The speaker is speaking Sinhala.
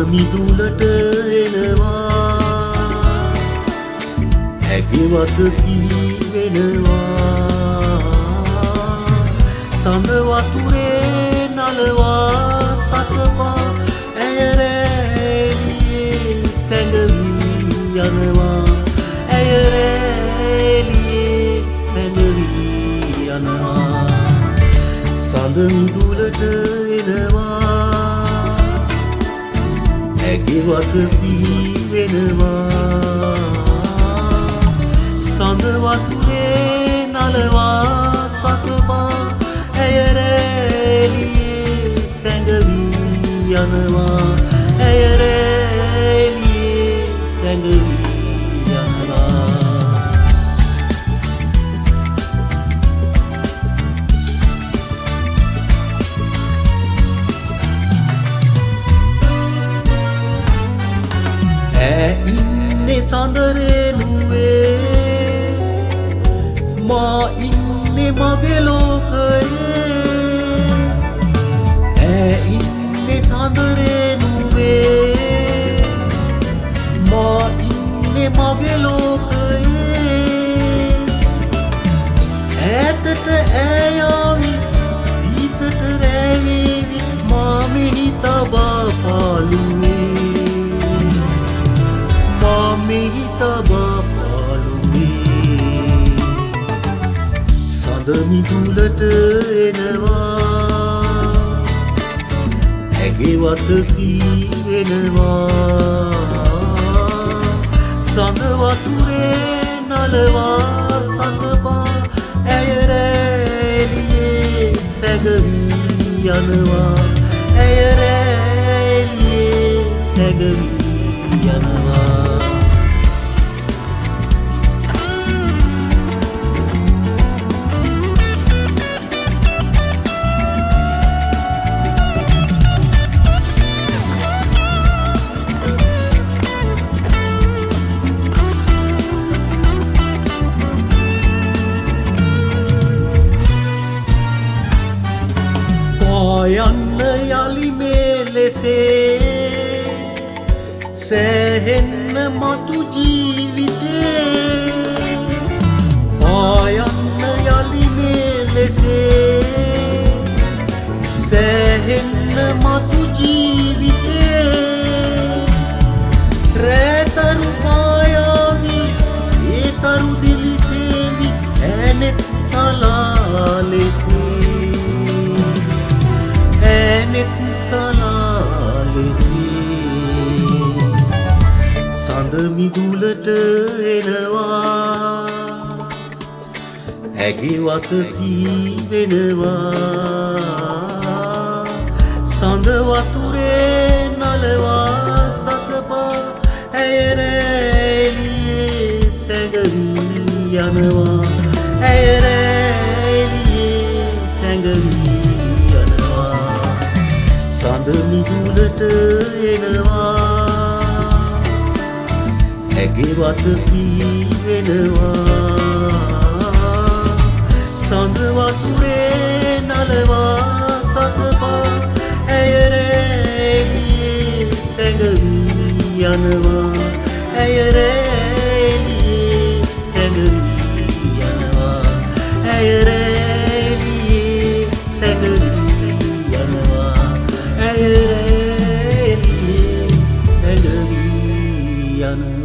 මිදුලට එනවා හැගෙවත සිහි වෙනවා සඳ වතුරේ නලවා සතපා ඇය රැළියේ සැඟවී යනවා ඇය රැළියේ සැඟවී යනවා සඳ මිදුලට එනවා හැගෙවත සිහි වෙනවා සඳ වතුරේ නලවා සතපා ඇය රැළියේ සැඟවී යනවා ඇය රැළියේ සැඟවී යනවා ඉන්නේ සඳරෙනුවේ මා ඉන්නේ මගේ ලෝකයේ ඉන්නේ සඳරෙනුවේ මා ඉන්නේ මගේ ලෝකයේ ඈතට ඈයාවි සීතට රැවේවි මා මෙහි තබා පාළුවේ මෙහි තබා පාළුවේ සඳ මිදුලට එනවා හැගෙවත සිහි වෙනවා සඳ වතුරේ නලවා සතපා ඇය රැළියේ සැඟවී යනවා ඇය රැළියේ සැඟවී යනවා යන්න යලි මේ ලෙසේ සෑහෙන්න මතු ජීවිතේ ආයන්න යලි මේ ලෙසේ සෑහෙන්න මතු ජීවිතේ රැතරු පායාවි ඒතරු දිලිසේවි ඇනෙත් සලා ලෙසේ සඳ මිදුලට එනවා හැගෙවත සිහි වෙනවා සඳ වතුරේ නලවා සතපා ඇය රැළියේ සැඟවී යනවා ඇය රැළියේ සැඟවී සඳ මිදුලට එනවා හැගෙවත සිහි වෙනවා සඳ වතුරේ නලවා සතපා ඇය රැළියේ සැඟවී යනවා ඇය රැළියේ සැඟවී යනවා ඇය රැළියේ සැඟවී යනවා ඇය රැළියේ සැඟවී යනවා